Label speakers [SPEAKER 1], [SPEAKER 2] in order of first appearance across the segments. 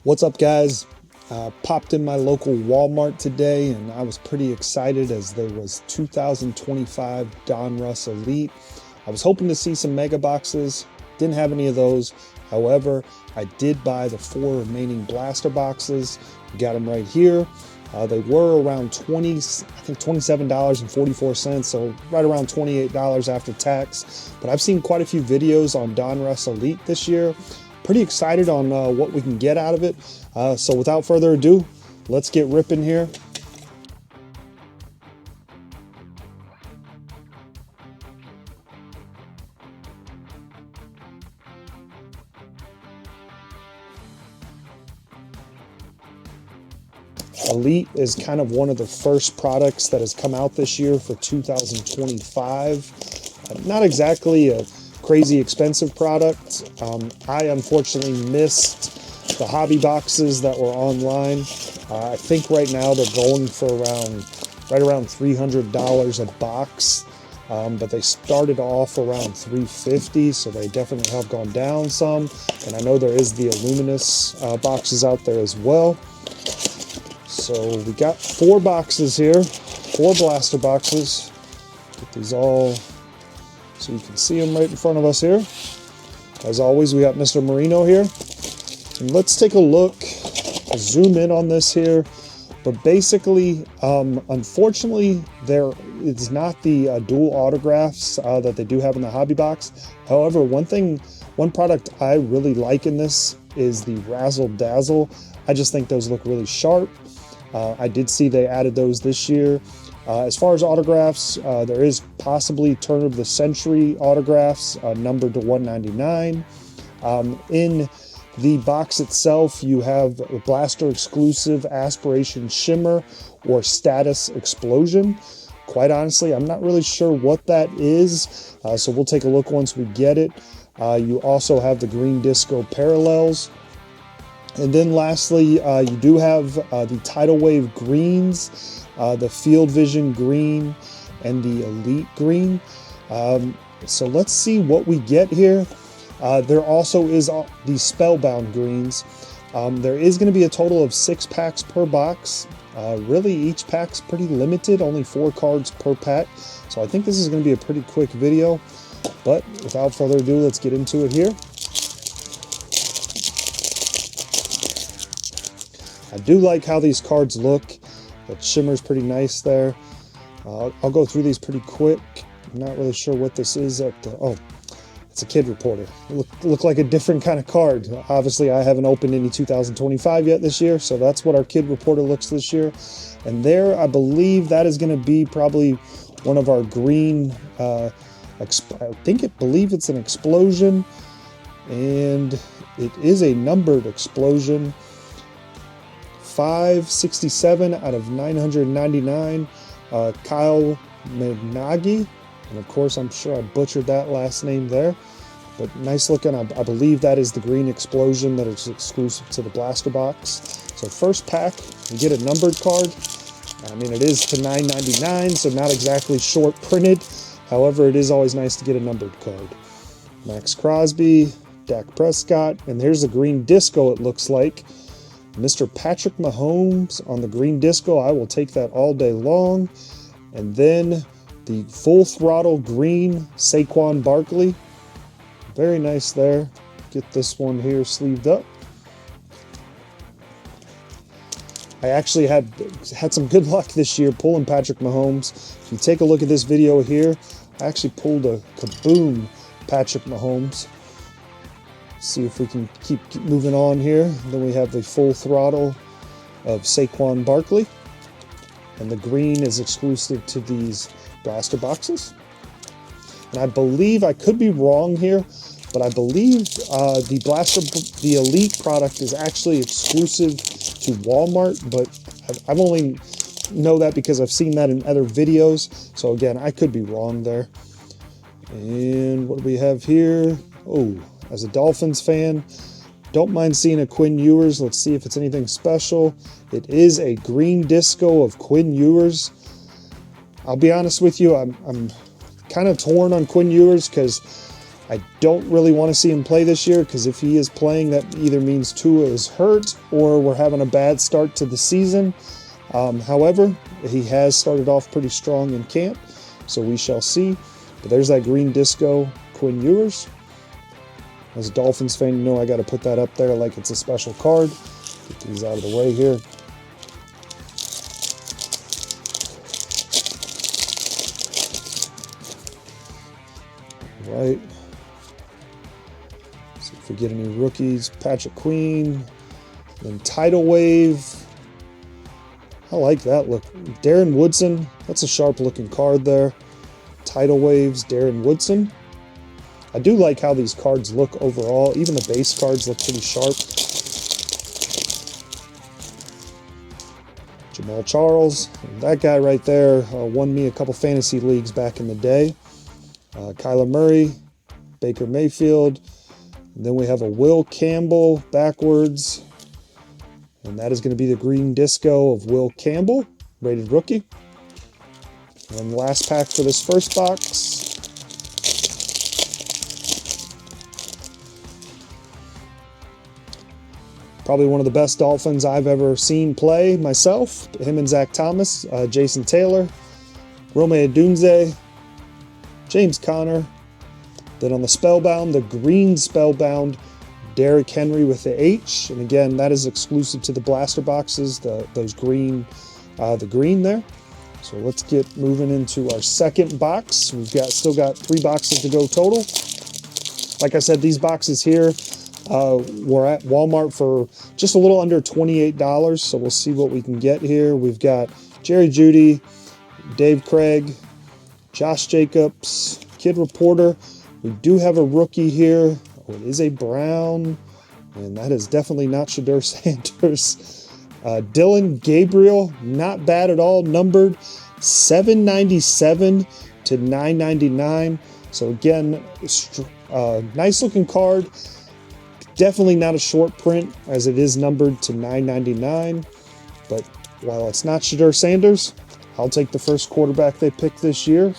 [SPEAKER 1] What's up, guys? Popped in my local Walmart today and I was pretty excited as there was 2025 Donruss Elite. I was hoping to see some mega boxes, didn't have any of those. However, I did buy the 4 remaining blaster boxes. Got them right here. They were around $27.44, so right around $28 after tax. But I've seen quite a few videos on Donruss Elite this year. Pretty excited on what we can get out of it. So without further ado, let's get ripping here. Elite is kind of one of the first products that has come out this year for 2025. Not exactly a crazy expensive product. I unfortunately missed the hobby boxes that were online. I think right now they're going for right around $300 a box, but they started off around $350, so they definitely have gone down some. And I know there is the Illuminous boxes out there as well. So we got 4 boxes here, 4 blaster boxes. Get these all so you can see them right in front of us here. As always, we got Mr. Marino here. And let's take a look, zoom in on this here. But basically, unfortunately, there is not the dual autographs that they do have in the hobby box. However, one product I really like in this is the Razzle Dazzle. I just think those look really sharp. I did see they added those this year. As far as autographs, there is possibly Turn of the Century autographs, numbered to 199. In the box itself, you have a Blaster exclusive Aspiration Shimmer or Status Explosion. Quite honestly, I'm not really sure what that is, so we'll take a look once we get it. You also have the Green Disco Parallels. And then lastly, you do have the Tidal Wave Greens, the Field Vision Green, and the Elite Green. So let's see what we get here. There also is the Spellbound Greens. There is going to be a total of 6 packs per box. Really, each pack's pretty limited, only 4 cards per pack. So I think this is going to be a pretty quick video. But without further ado, let's get into it here. I do like how these cards look. That shimmer's pretty nice there. I'll go through these pretty quick. I'm not really sure what this is. Oh, it's a Kid Reporter. Look like a different kind of card. Obviously, I haven't opened any 2025 yet this year, so that's what our Kid Reporter looks this year. And there, I believe that is going to be probably one of our green. I believe it's an explosion, and it is a numbered explosion. 567 out of 999. Kyle Menagi, and of course I'm sure I butchered that last name there, but nice looking. I believe that is the green explosion that is exclusive to the blaster box. So first pack, you get a numbered card. I mean, it is to $9.99, so not exactly short printed. However, it is always nice to get a numbered card. Max Crosby, Dak Prescott, and here's the green disco. It looks like Mr. Patrick Mahomes on the green disco. I will take that all day long. And then the full throttle green Saquon Barkley. Very nice there. Get this one here sleeved up. I actually had some good luck this year pulling Patrick Mahomes. If you take a look at this video here, I actually pulled a Kaboom Patrick Mahomes. See if we can keep moving on here. Then we have the full throttle of Saquon Barkley. And the green is exclusive to these blaster boxes. And I believe, I could be wrong here, but I believe the Elite product is actually exclusive to Walmart, but I've only know that because I've seen that in other videos. So again, I could be wrong there. And what do we have here? Oh, as a Dolphins fan, don't mind seeing a Quinn Ewers. Let's see if it's anything special. It is a green disco of Quinn Ewers. I'll be honest with you, I'm kind of torn on Quinn Ewers because I don't really want to see him play this year because if he is playing, that either means Tua is hurt or we're having a bad start to the season. However, he has started off pretty strong in camp, so we shall see. But there's that green disco Quinn Ewers. As a Dolphins fan, you know I got to put that up there like it's a special card. Get these out of the way here. Right. So if we get any rookies, Patrick Queen, then Tidal Wave. I like that look. Darren Woodson, that's a sharp looking card there. Tidal Waves, Darren Woodson. I do like how these cards look overall. Even the base cards look pretty sharp. Jamal Charles, that guy right there won me a couple fantasy leagues back in the day. Kyler Murray, Baker Mayfield. And then we have a Will Campbell backwards. And that is going to be the green disco of Will Campbell, rated rookie. And last pack for this first box. Probably one of the best Dolphins I've ever seen play myself. Him and Zach Thomas, Jason Taylor, Rome Odunze, James Conner. Then on the Spellbound, the green Spellbound, Derrick Henry with the H. And again, that is exclusive to the blaster boxes, those green, the green there. So let's get moving into our second box. We've still got 3 boxes to go total. Like I said, these boxes here were at Walmart for just a little under $28. So we'll see what we can get here. We've got Jerry Jeudy, Dave Craig, Josh Jacobs, Kid Reporter. We do have a rookie here. Oh, it is a Brown, and that is definitely not Shedeur Sanders. Dylan Gabriel, not bad at all, numbered 797 to 999. So again, nice looking card. Definitely not a short print as it is numbered to 999. But while it's not Shedeur Sanders, I'll take the first quarterback they picked this year,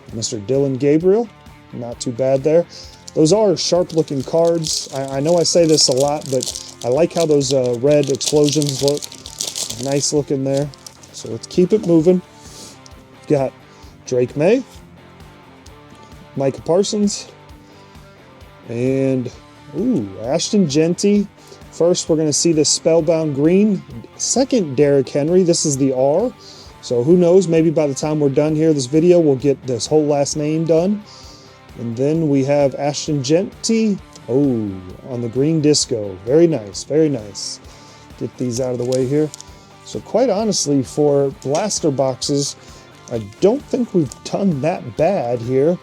[SPEAKER 1] Mr. Dylan Gabriel. Not too bad there. Those are sharp looking cards. I know I say this a lot, but I like how those red explosions look. Nice looking there. So let's keep it moving. We've got Drake May, Micah Parsons, and Ashton Genty. First, we're going to see the Spellbound green. Second, Derrick Henry. This is the R. So who knows, maybe by the time we're done here, this video, we'll get this whole last name done. And then we have Ashton Genty. On the green disco. Very nice, very nice. Get these out of the way here. So quite honestly, for blaster boxes, I don't think we've done that bad here.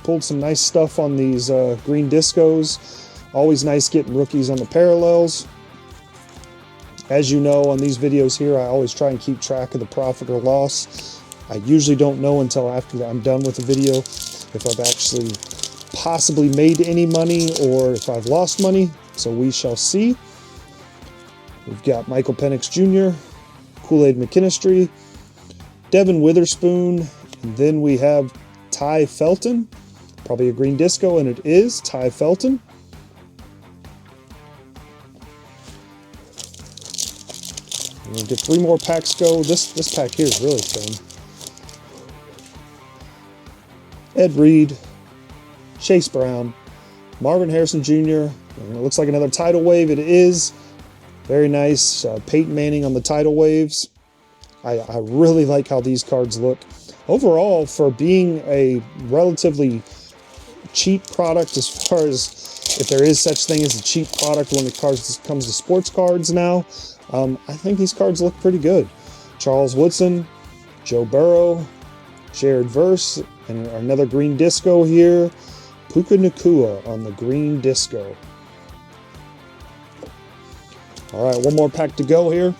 [SPEAKER 1] Pulled some nice stuff on these green discos. Always nice getting rookies on the parallels. As you know, on these videos here, I always try and keep track of the profit or loss. I usually don't know until after I'm done with the video if I've actually possibly made any money or if I've lost money. So we shall see. We've got Michael Penix Jr., Kool-Aid McKinstry, Devin Witherspoon, and then we have Ty Felton. Probably a green disco, and it is Ty Felton. And we'll get 3 more packs go. This pack here is really thin. Ed Reed, Chase Brown, Marvin Harrison Jr., and it looks like another Tidal Wave. It is. Very nice. Peyton Manning on the Tidal Waves. I really like how these cards look. Overall, for being a relatively cheap product, as far as if there is such thing as a cheap product when it comes to sports cards now, I think these cards look pretty good. Charles Woodson, Joe Burrow, Jared Verse, and another green disco here. Puka Nacua on the green disco. All right, one more pack to go here.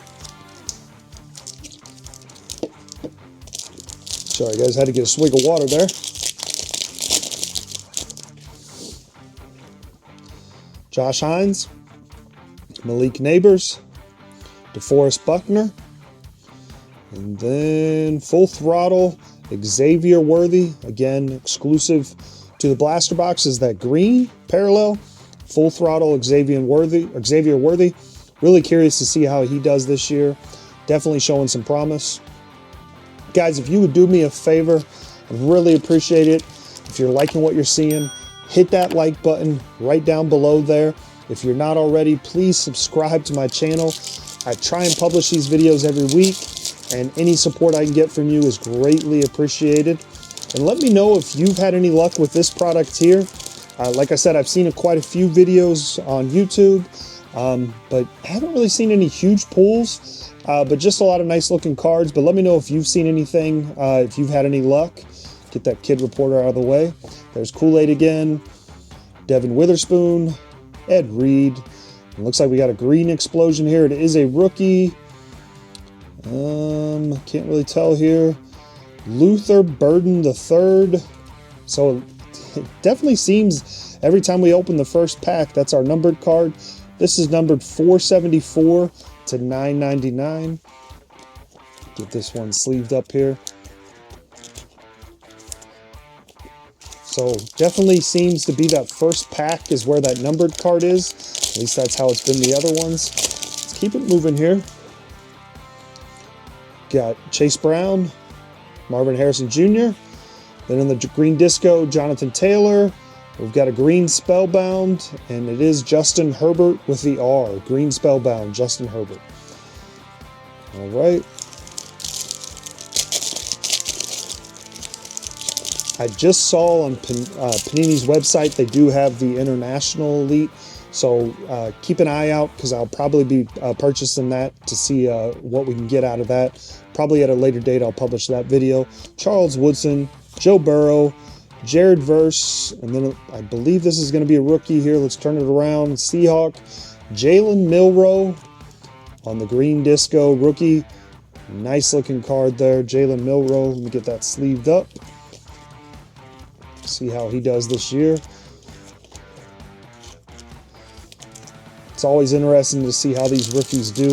[SPEAKER 1] Sorry, guys, had to get a swig of water there. Josh Hines, Malik Neighbors, DeForest Buckner, and then Full Throttle, Xavier Worthy, again, exclusive to the blaster box is that green parallel, full throttle Xavier Worthy. Really curious to see how he does this year. Definitely showing some promise. Guys, if you would do me a favor, I'd really appreciate it. If you're liking what you're seeing, hit that like button right down below there. If you're not already, please subscribe to my channel. I try and publish these videos every week, and any support I can get from you is greatly appreciated. And let me know if you've had any luck with this product here. Like I said, I've seen quite a few videos on YouTube, but I haven't really seen any huge pulls, but just a lot of nice looking cards. But let me know if you've seen anything, if you've had any luck. Get that kid reporter out of the way. There's Kool-Aid again, Devin Witherspoon, Ed Reed. It looks like we got a green explosion here. It is a rookie. Can't really tell here. Luther Burden III. So it definitely seems every time we open the first pack, that's our numbered card. This is numbered 474 to 999. Get this one sleeved up here. So definitely seems to be that first pack is where that numbered card is. At least that's how it's been the other ones. Let's keep it moving here. Got Chase Brown, Marvin Harrison Jr. Then in the green disco, Jonathan Taylor. We've got a green Spellbound, and it is Justin Herbert with the R. Green Spellbound, Justin Herbert. All right. I just saw on Panini's website they do have the International Elite, so keep an eye out because I'll probably be purchasing that to see what we can get out of that. Probably at a later date I'll publish that video. Charles Woodson, Joe Burrow, Jared Verse, and then I believe this is going to be a rookie here. Let's turn it around. Seahawk, Jalen Milroe on the green disco rookie. Nice looking card there, Jalen Milroe. Let me get that sleeved up. See how he does this year. It's always interesting to see how these rookies do.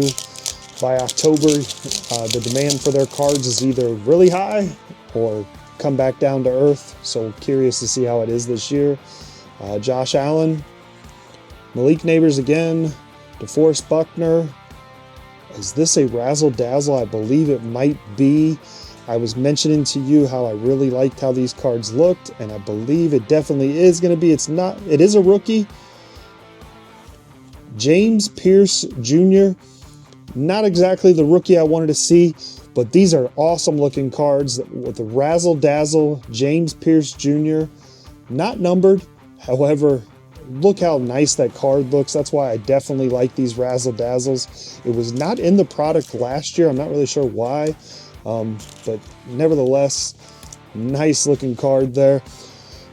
[SPEAKER 1] By October, the demand for their cards is either really high or come back down to earth. So curious to see how it is this year. Josh Allen, Malik Neighbors again, DeForest Buckner. Is this a Razzle Dazzle? I believe it might be. I was mentioning to you how I really liked how these cards looked, and I believe it definitely is going to be. It is a rookie. James Pierce Jr. Not exactly the rookie I wanted to see, but these are awesome looking cards with the Razzle Dazzle James Pierce Jr. Not numbered. However, look how nice that card looks. That's why I definitely like these Razzle Dazzles. It was not in the product last year. I'm not really sure why. But nevertheless, nice looking card there.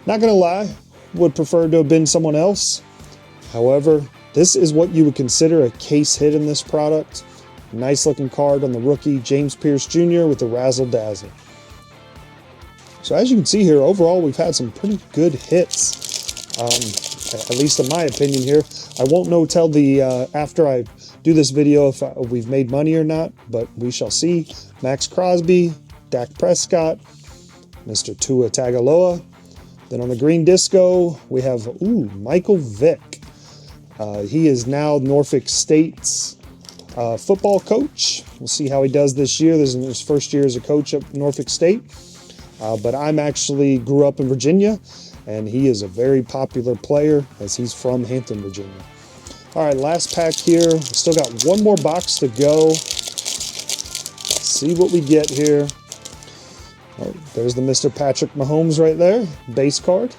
[SPEAKER 1] Not gonna lie, would prefer to have been someone else. However, this is what you would consider a case hit in this product. Nice looking card on the rookie, James Pierce Jr. with the Razzle Dazzle. So as you can see here, overall, we've had some pretty good hits, at least in my opinion here. I won't know till after I do this video if we've made money or not, but we shall see. Max Crosby, Dak Prescott, Mr. Tua Tagovailoa. Then on the green disco, we have, Michael Vick. He is now Norfolk State's football coach. We'll see how he does this year. This is his first year as a coach at Norfolk State. But I'm actually grew up in Virginia, and he is a very popular player as he's from Hampton, Virginia. All right, last pack here. We still got one more box to go. See what we get here. Oh, there's the Mr. Patrick Mahomes right there, base card.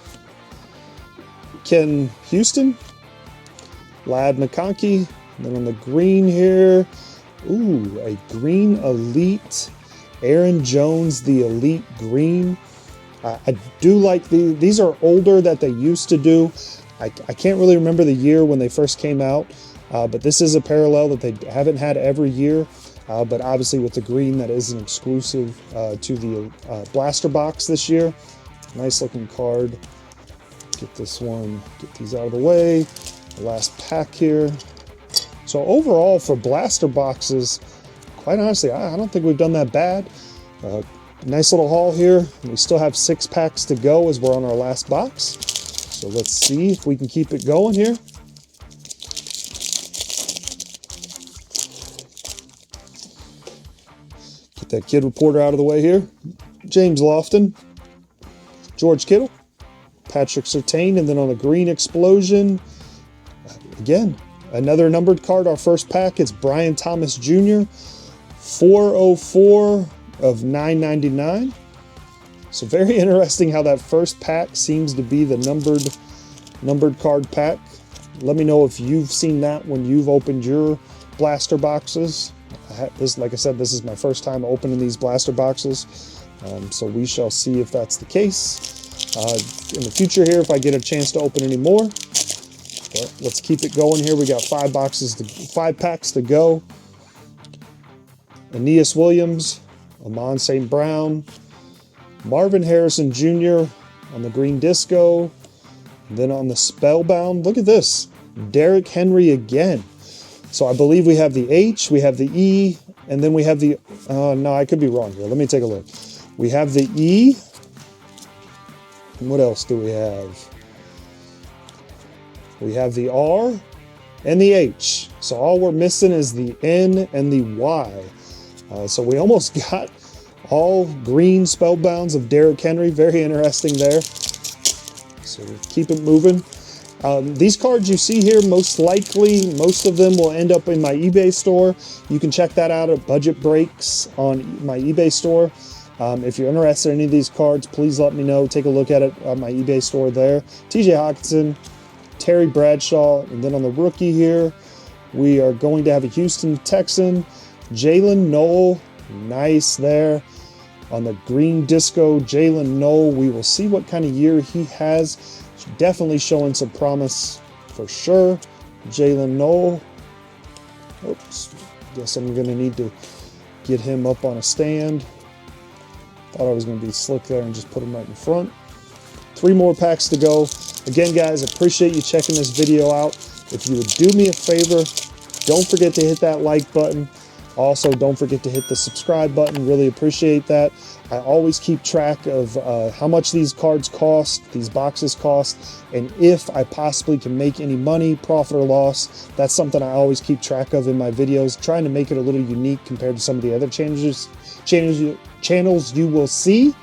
[SPEAKER 1] Ken Houston, Lad McConkey. Then on the green here, a green elite. Aaron Jones, the elite green. I do like these are older that they used to do. I can't really remember the year when they first came out, but this is a parallel that they haven't had every year. But obviously with the green, that is an exclusive to the blaster box this year. Nice looking card. Get this one, get these out of the way. The last pack here. So overall for blaster boxes, quite honestly, I don't think we've done that bad. Nice little haul here. We still have 6 packs to go as we're on our last box. So let's see if we can keep it going here. Get that kid reporter out of the way here. James Lofton, George Kittle, Patrick Surtain, and then on the green explosion, again, another numbered card, our first pack. It's Brian Thomas Jr., 404 of 999. So very interesting how that first pack seems to be the numbered card pack. Let me know if you've seen that when you've opened your blaster boxes. Like I said, this is my first time opening these blaster boxes. So we shall see if that's the case in the future here, if I get a chance to open any more. But let's keep it going here. We got 5 packs to go. Aeneas Williams, Amon St. Brown, Marvin Harrison Jr. on the green disco. And then on the Spellbound, look at this, Derrick Henry again. So I believe we have the H, we have the E, and then we have the, no, I could be wrong here. Let me take a look. We have the E, and what else do we have? We have the R and the H. So all we're missing is the N and the Y. So we almost got all green Spellbounds of Derrick Henry. Very interesting there. So keep it moving. These cards you see here, most likely, most of them will end up in my eBay store. You can check that out at Budget Breaks on my eBay store. If you're interested in any of these cards, please let me know. Take a look at it on my eBay store there. TJ Hawkinson, Terry Bradshaw, and then on the rookie here, we are going to have a Houston Texan, Jalen Noel. Nice there. On the green disco, Jalen Noel. We will see what kind of year he has. Definitely showing some promise for sure. Jalen Noel. Oops. Guess I'm going to need to get him up on a stand. Thought I was going to be slick there and just put him right in front. 3 more packs to go. Again, guys, appreciate you checking this video out. If you would do me a favor, don't forget to hit that like button. Also, don't forget to hit the subscribe button. Really appreciate that. I always keep track of how much these cards cost, these boxes cost, and if I possibly can make any money, profit or loss. That's something I always keep track of in my videos, trying to make it a little unique compared to some of the other channels you will see.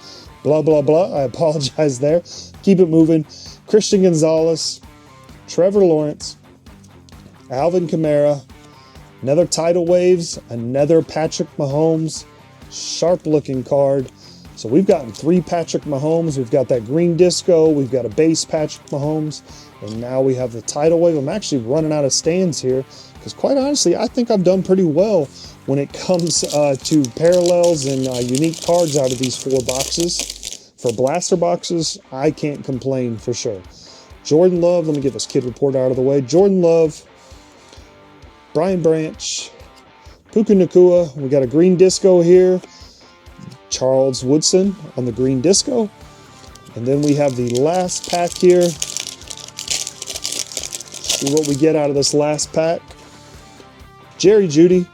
[SPEAKER 1] Blah, blah, blah. I apologize there. Keep it moving. Christian Gonzalez, Trevor Lawrence, Alvin Kamara, another Tidal Waves, another Patrick Mahomes, sharp looking card. So we've gotten 3 Patrick Mahomes. We've got that green disco. We've got a base Patrick Mahomes. And now we have the Tidal Wave. I'm actually running out of stands here because quite honestly, I think I've done pretty well when it comes to parallels and unique cards out of these 4 boxes. For blaster boxes, I can't complain for sure. Jordan Love, let me get this kid report out of the way. Jordan Love, Brian Branch, Puka Nacua. We got a green disco here. Charles Woodson on the green disco. And then we have the last pack here. See what we get out of this last pack. Jerry Jeudy,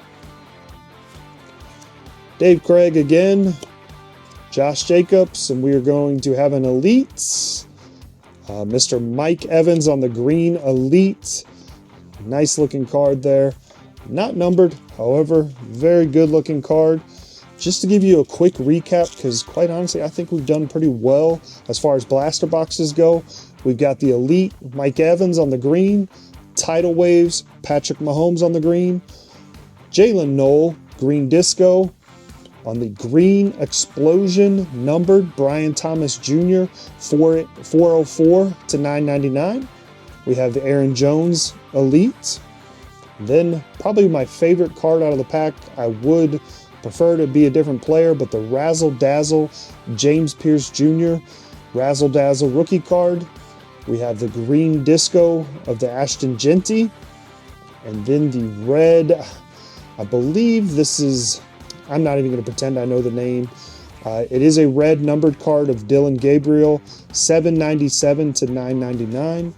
[SPEAKER 1] Dave Craig again, Josh Jacobs, and we are going to have an Elite. Mr. Mike Evans on the green Elite. Nice looking card there. Not numbered, however, very good looking card. Just to give you a quick recap, because quite honestly, I think we've done pretty well as far as blaster boxes go. We've got the Elite Mike Evans on the green, Tidal Waves, Patrick Mahomes on the green, Jalen Noel, green disco. On the green explosion, numbered Brian Thomas Jr., 404 to 999. We have the Aaron Jones Elite. Then probably my favorite card out of the pack. I would prefer to be a different player, but the Razzle Dazzle James Pierce Jr. Razzle Dazzle rookie card. We have the green disco of the Ashton Genty. And then the red, I believe this is, I'm not even going to pretend I know the name. It is a red numbered card of Dylan Gabriel, 797 to 999.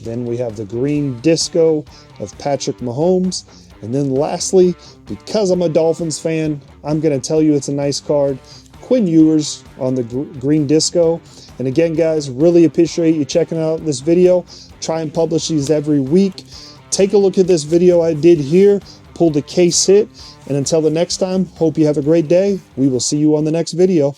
[SPEAKER 1] Then we have the green disco of Patrick Mahomes. And then lastly, because I'm a Dolphins fan, I'm going to tell you it's a nice card. Quinn Ewers on the green disco. And again, guys, really appreciate you checking out this video. Try and publish these every week. Take a look at this video I did here, pull the case hit, and until the next time, hope you have a great day. We will see you on the next video.